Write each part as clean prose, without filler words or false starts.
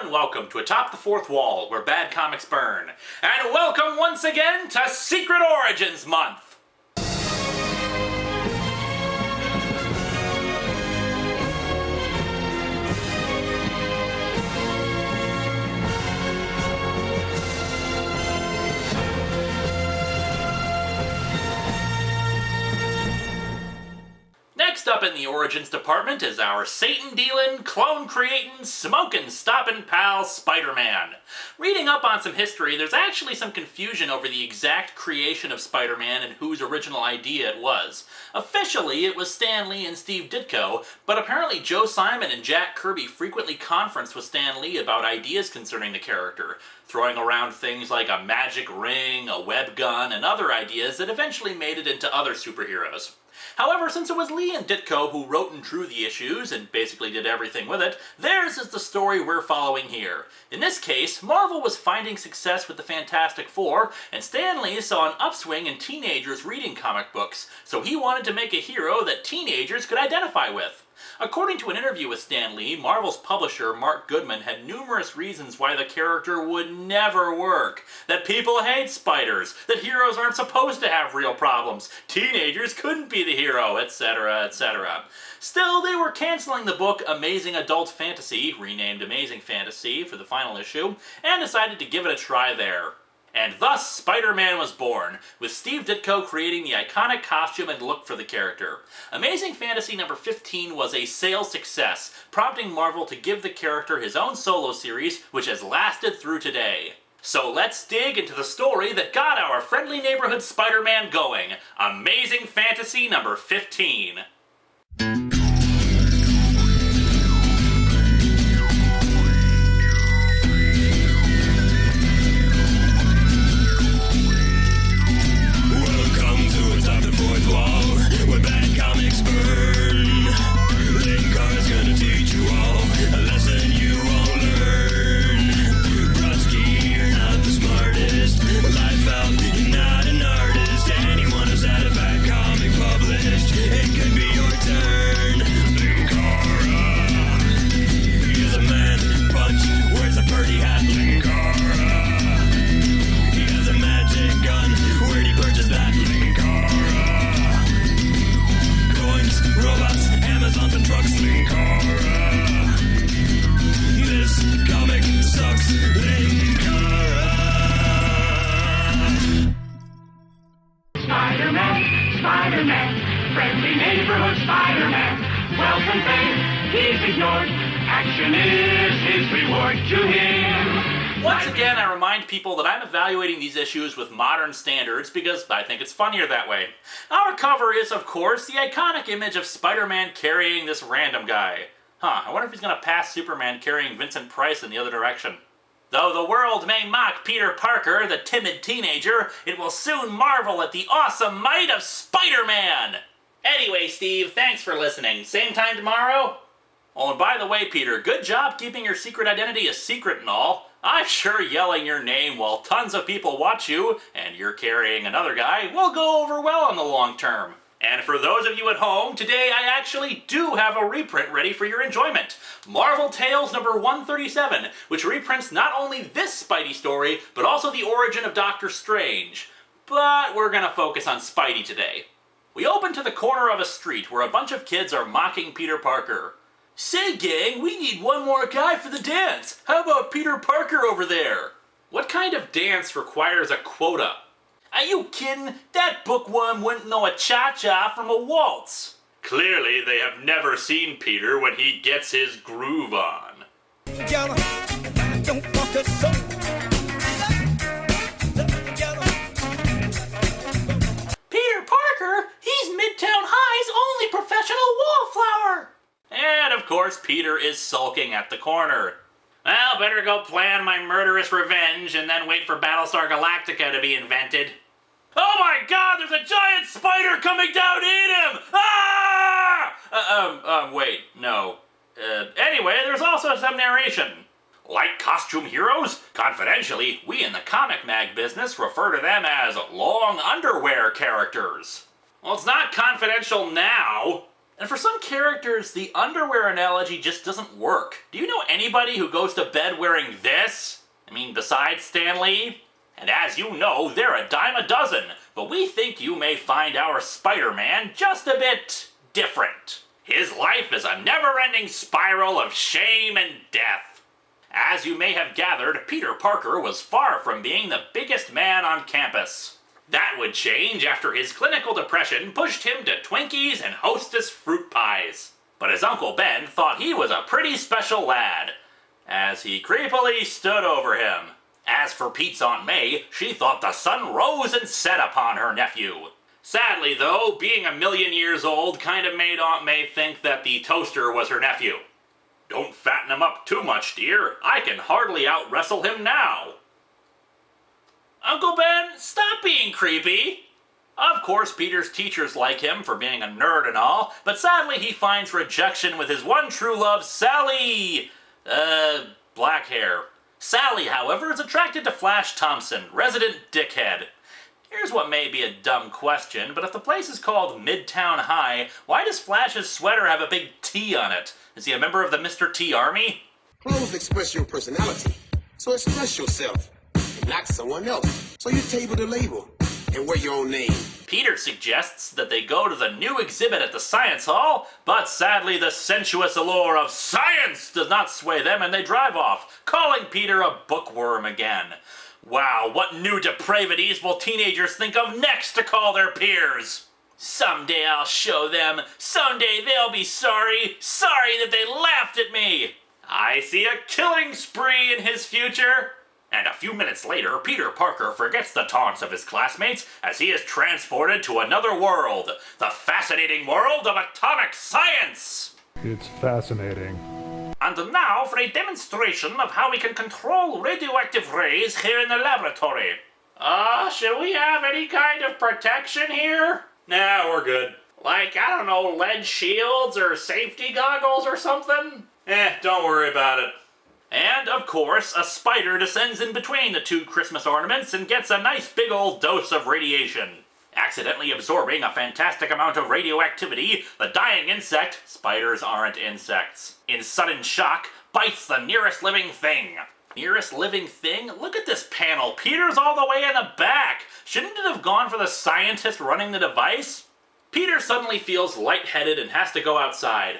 and welcome to Atop the Fourth Wall, where bad comics burn. And welcome once again to Secret Origins Month! Next up in the Origins department is our Satan-dealing, clone-creating, smoking-stopping pal, Spider-Man. Reading up on some history, there's actually some confusion over the exact creation of Spider-Man and whose original idea it was. Officially, it was Stan Lee and Steve Ditko, but apparently Joe Simon and Jack Kirby frequently conferenced with Stan Lee about ideas concerning the character, throwing around things like a magic ring, a web gun, and other ideas that eventually made it into other superheroes. However, since it was Lee and Ditko who wrote and drew the issues, and basically did everything with it, theirs is the story we're following here. In this case, Marvel was finding success with the Fantastic Four, and Stan Lee saw an upswing in teenagers reading comic books, so he wanted to make a hero that teenagers could identify with. According to an interview with Stan Lee, Marvel's publisher, Mark Goodman, had numerous reasons why the character would never work. That people hate spiders, that heroes aren't supposed to have real problems, teenagers couldn't be the hero, etc., etc. Still, they were canceling the book Amazing Adult Fantasy, renamed Amazing Fantasy for the final issue, and decided to give it a try there. And thus, Spider-Man was born, with Steve Ditko creating the iconic costume and look for the character. Amazing Fantasy number 15 was a sales success, prompting Marvel to give the character his own solo series, which has lasted through today. So let's dig into the story that got our friendly neighborhood Spider-Man going, Amazing Fantasy number 15. Where bad comics burn. Linkara's gonna teach you all a lesson you won't learn. Brodsky, you're not the smartest. Life out, you're not an artist. Anyone who's had a bad comic published, it could be your turn. Linkara, he's a man, punch, wears a birdie hat. Linkara, he has a magic gun. Where'd he purchase that? Linkara. Robots, Amazons, and trucks. Linkara. This comic sucks. Linkara. Spider-Man, Spider-Man, friendly neighborhood Spider-Man. Wealth and fame, he's ignored. Action is his reward to him. Once again, I remind people that I'm evaluating these issues with modern standards because I think it's funnier that way. Our cover is, of course, the iconic image of Spider-Man carrying this random guy. I wonder if he's going to pass Superman carrying Vincent Price in the other direction. Though the world may mock Peter Parker, the timid teenager, it will soon marvel at the awesome might of Spider-Man! Anyway, Steve, thanks for listening. Same time tomorrow? Oh, and by the way, Peter, good job keeping your secret identity a secret and all. I'm sure yelling your name while tons of people watch you, and you're carrying another guy, will go over well in the long term. And for those of you at home, today I actually do have a reprint ready for your enjoyment. Marvel Tales number 137, which reprints not only this Spidey story, but also the origin of Doctor Strange. But we're gonna focus on Spidey today. We open to the corner of a street where a bunch of kids are mocking Peter Parker. Say, gang, we need one more guy for the dance. How about Peter Parker over there? What kind of dance requires a quota? Are you kidding? That bookworm wouldn't know a cha-cha from a waltz. Clearly, they have never seen Peter when he gets his groove on. Peter Parker? He's Midtown High's only professional wallflower! And, of course, Peter is sulking at the corner. Well, better go plan my murderous revenge and then wait for Battlestar Galactica to be invented. Oh my god, there's a giant spider coming down to eat him! Ah! Wait, no. Anyway, there's also some narration. Like costume heroes? Confidentially, we in the comic mag business refer to them as long underwear characters. Well, it's not confidential now. And for some characters, the underwear analogy just doesn't work. Do you know anybody who goes to bed wearing this? I mean, besides Stan Lee? And as you know, they're a dime a dozen, but we think you may find our Spider-Man just a bit different. His life is a never-ending spiral of shame and death. As you may have gathered, Peter Parker was far from being the biggest man on campus. That would change after his clinical depression pushed him to Twinkies and Hostess fruit pies. But his Uncle Ben thought he was a pretty special lad, as he creepily stood over him. As for Pete's Aunt May, she thought the sun rose and set upon her nephew. Sadly, though, being a million years old kind of made Aunt May think that the toaster was her nephew. Don't fatten him up too much, dear. I can hardly out-wrestle him now. Uncle Ben, stop being creepy. Of course, Peter's teachers like him for being a nerd and all, but sadly he finds rejection with his one true love, Sally. Black hair. Sally, however, is attracted to Flash Thompson, resident dickhead. Here's what may be a dumb question, but if the place is called Midtown High, why does Flash's sweater have a big T on it? Is he a member of the Mr. T Army? Clothes express your personality, so express yourself, and not someone else. So you table the label and wear your own name. Peter suggests that they go to the new exhibit at the Science Hall, but sadly the sensuous allure of science does not sway them and they drive off, calling Peter a bookworm again. Wow, what new depravities will teenagers think of next to call their peers? Someday I'll show them. Someday they'll be sorry. Sorry that they laughed at me. I see a killing spree in his future. And a few minutes later, Peter Parker forgets the taunts of his classmates as he is transported to another world. The fascinating world of atomic science. It's fascinating. And now for a demonstration of how we can control radioactive rays here in the laboratory. Should we have any kind of protection here? Nah, we're good. Like, I don't know, lead shields or safety goggles or something? Don't worry about it. And, of course, a spider descends in between the two Christmas ornaments and gets a nice big old dose of radiation. Accidentally absorbing a fantastic amount of radioactivity, the dying insect, spiders aren't insects, in sudden shock, bites the nearest living thing. Nearest living thing? Look at this panel. Peter's all the way in the back. Shouldn't it have gone for the scientist running the device? Peter suddenly feels lightheaded and has to go outside.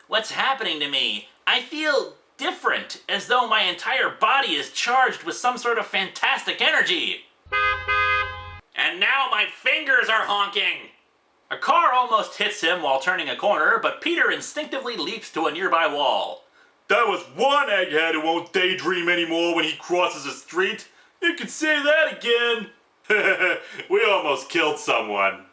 What's happening to me? I feel different, as though my entire body is charged with some sort of fantastic energy. And now my fingers are honking! A car almost hits him while turning a corner, but Peter instinctively leaps to a nearby wall. That was one egghead who won't daydream anymore when he crosses a street. You can say that again. We almost killed someone.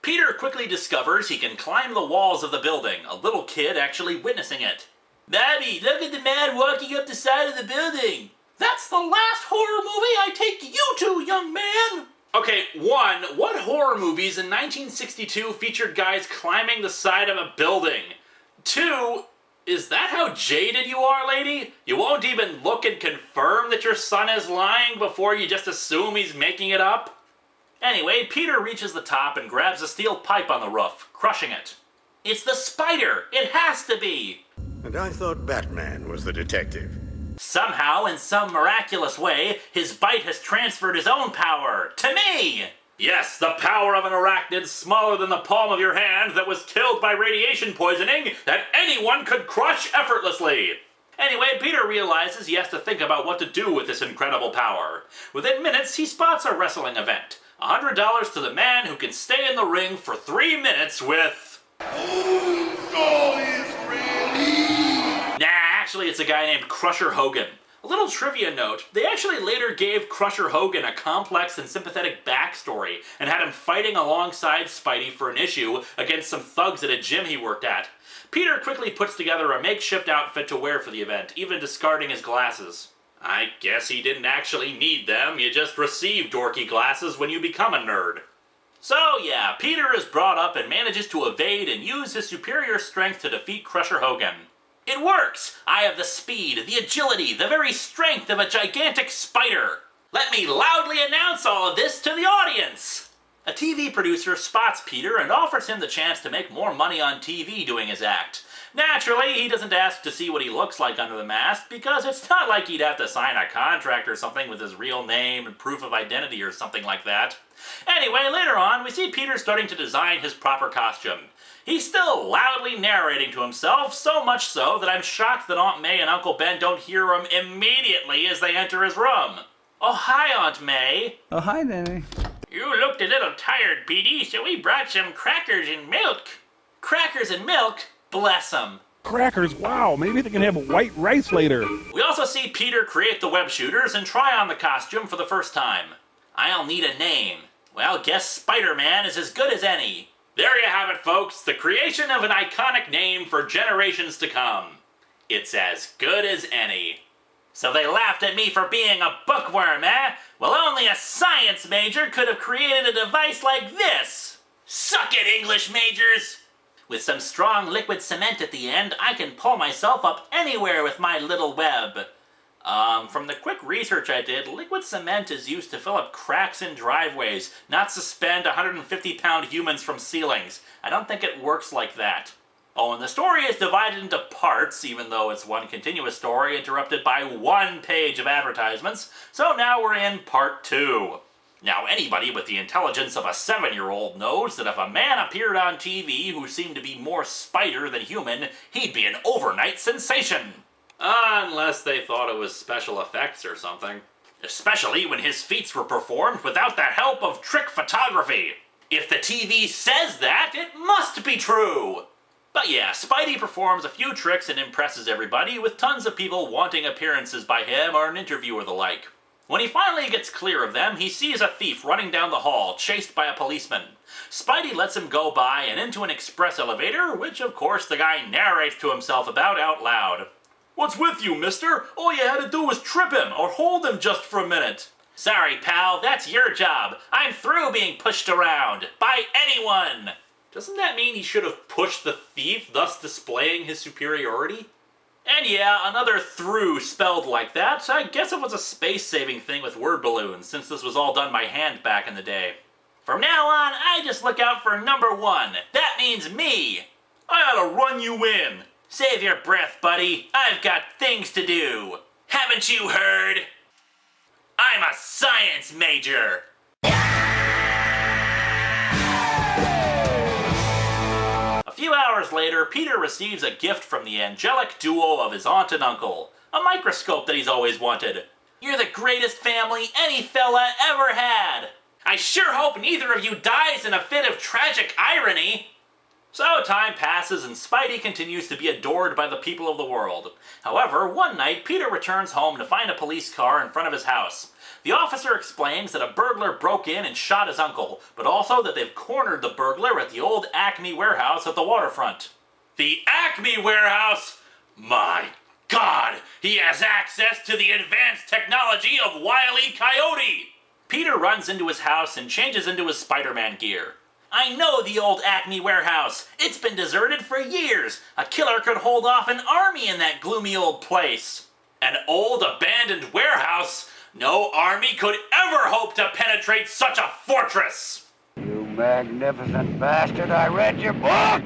Peter quickly discovers he can climb the walls of the building, a little kid actually witnessing it. Bobby, look at the man walking up the side of the building. That's the last horror movie I take you to, young man. Okay, one, what horror movies in 1962 featured guys climbing the side of a building? Two, is that how jaded you are, lady? You won't even look and confirm that your son is lying before you just assume he's making it up? Anyway, Peter reaches the top and grabs a steel pipe on the roof, crushing it. It's the spider! It has to be! And I thought Batman was the detective. Somehow, in some miraculous way, his bite has transferred his own power to me! Yes, the power of an arachnid smaller than the palm of your hand that was killed by radiation poisoning that anyone could crush effortlessly! Anyway, Peter realizes he has to think about what to do with this incredible power. Within minutes, he spots a wrestling event. $100 to the man who can stay in the ring for 3 minutes with... Nah, actually it's a guy named Crusher Hogan. A little trivia note, they actually later gave Crusher Hogan a complex and sympathetic backstory and had him fighting alongside Spidey for an issue against some thugs at a gym he worked at. Peter quickly puts together a makeshift outfit to wear for the event, even discarding his glasses. I guess he didn't actually need them, you just receive dorky glasses when you become a nerd. So yeah, Peter is brought up and manages to evade and use his superior strength to defeat Crusher Hogan. It works! I have the speed, the agility, the very strength of a gigantic spider! Let me loudly announce all of this to the audience! A TV producer spots Peter and offers him the chance to make more money on TV doing his act. Naturally, he doesn't ask to see what he looks like under the mask, because it's not like he'd have to sign a contract or something with his real name and proof of identity or something like that. Anyway, later on, we see Peter starting to design his proper costume. He's still loudly narrating to himself, so much so that I'm shocked that Aunt May and Uncle Ben don't hear him immediately as they enter his room. Oh, hi, Aunt May. Oh, hi, Nanny. You looked a little tired, Petey, so we brought some crackers and milk. Crackers and milk? Bless 'em. Crackers, wow, maybe they can have white rice later. We also see Peter create the web shooters and try on the costume for the first time. I'll need a name. Well, guess Spider-Man is as good as any. There you have it, folks, the creation of an iconic name for generations to come. It's as good as any. So they laughed at me for being a bookworm, eh? Well, only a science major could have created a device like this. Suck it, English majors! With some strong liquid cement at the end, I can pull myself up anywhere with my little web. From the quick research I did, liquid cement is used to fill up cracks in driveways, not suspend 150-pound humans from ceilings. I don't think it works like that. Oh, and the story is divided into parts, even though it's one continuous story interrupted by one page of advertisements, so now we're in part 2. Now, anybody with the intelligence of a 7-year-old knows that if a man appeared on TV who seemed to be more spider than human, he'd be an overnight sensation. Unless they thought it was special effects or something. Especially when his feats were performed without the help of trick photography. If the TV says that, it must be true. But yeah, Spidey performs a few tricks and impresses everybody, with tons of people wanting appearances by him or an interview or the like. When he finally gets clear of them, he sees a thief running down the hall, chased by a policeman. Spidey lets him go by and into an express elevator, which of course the guy narrates to himself about out loud. What's with you, mister? All you had to do was trip him, or hold him just for a minute. Sorry, pal, that's your job. I'm through being pushed around. By anyone. Doesn't that mean he should have pushed the thief, thus displaying his superiority? And yeah, another through spelled like that. I guess it was a space-saving thing with word balloons, since this was all done by hand back in the day. From now on, I just look out for number 1. That means me. I ought to run you in. Save your breath, buddy. I've got things to do. Haven't you heard? I'm a science major. A few hours later, Peter receives a gift from the angelic duo of his aunt and uncle. A microscope that he's always wanted. You're the greatest family any fella ever had. I sure hope neither of you dies in a fit of tragic irony. So time passes and Spidey continues to be adored by the people of the world. However, one night, Peter returns home to find a police car in front of his house. The officer explains that a burglar broke in and shot his uncle, but also that they've cornered the burglar at the old Acme warehouse at the waterfront. The Acme warehouse? My God! He has access to the advanced technology of Wile E. Coyote! Peter runs into his house and changes into his Spider-Man gear. I know the old Acme warehouse. It's been deserted for years. A killer could hold off an army in that gloomy old place. An old abandoned warehouse? No army could ever hope to penetrate such a fortress! You magnificent bastard, I read your book!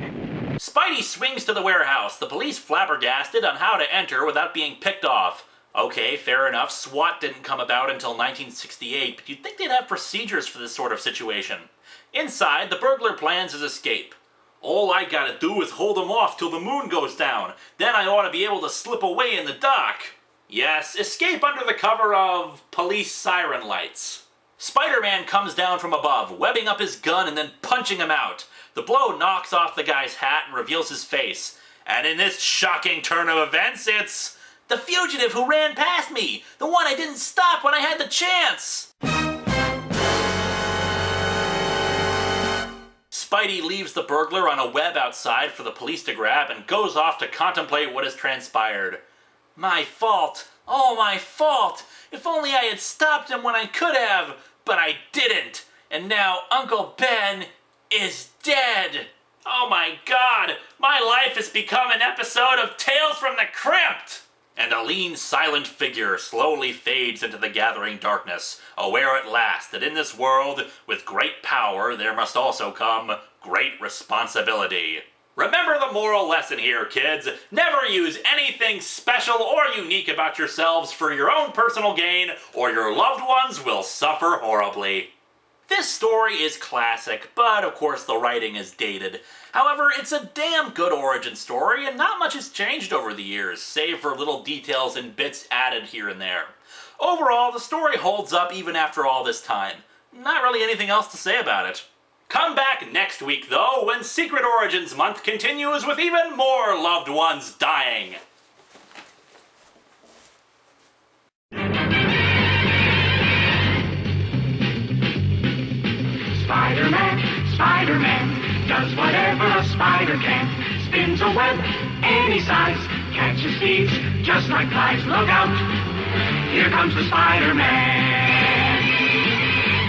Spidey swings to the warehouse, the police flabbergasted on how to enter without being picked off. Okay, fair enough, SWAT didn't come about until 1968, but you'd think they'd have procedures for this sort of situation. Inside, the burglar plans his escape. All I gotta do is hold him off till the moon goes down. Then I ought to be able to slip away in the dark. Yes, escape under the cover of police siren lights. Spider-Man comes down from above, webbing up his gun and then punching him out. The blow knocks off the guy's hat and reveals his face. And in this shocking turn of events, it's the fugitive who ran past me! The one I didn't stop when I had the chance! Spidey leaves the burglar on a web outside for the police to grab and goes off to contemplate what has transpired. My fault. Oh, my fault. If only I had stopped him when I could have, but I didn't. And now Uncle Ben is dead. Oh my God, my life has become an episode of Tales from the Crypt. and a lean, silent figure slowly fades into the gathering darkness, aware at last that in this world, with great power, there must also come great responsibility. Remember the moral lesson here, kids. Never use anything special or unique about yourselves for your own personal gain, or your loved ones will suffer horribly. This story is classic, but of course the writing is dated. However, it's a damn good origin story, and not much has changed over the years, save for little details and bits added here and there. Overall, the story holds up even after all this time. Not really anything else to say about it. Come back next week, though, when Secret Origins Month continues with even more loved ones dying. Spider-Man, Spider-Man, does whatever a spider can. Spins a web any size, catches thieves just like flies. Look out, here comes the Spider-Man.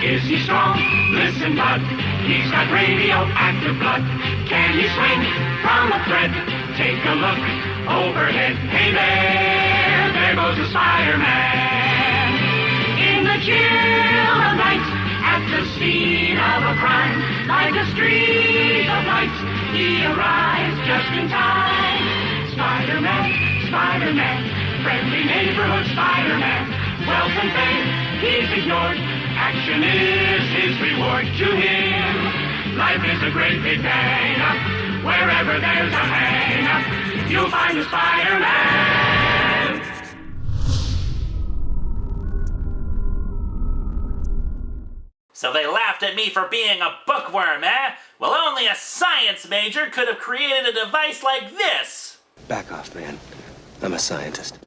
Is he strong? Listen, bud, he's got radioactive blood. Can he swing from a thread? Take a look overhead. Hey there goes the Spider-Man. In the chill of night, at the scene of a crime, like a streak of light, he arrives just in time. Spider-Man, Spider-Man, friendly neighborhood Spider-Man. Wealth and fame, he's ignored. Action is his reward to him. Life is a great big hang-up. Wherever there's a hang-up, you'll find the Spider-Man. So they laughed at me for being a bookworm, eh? Well, only a science major could have created a device like this! Back off, man. I'm a scientist.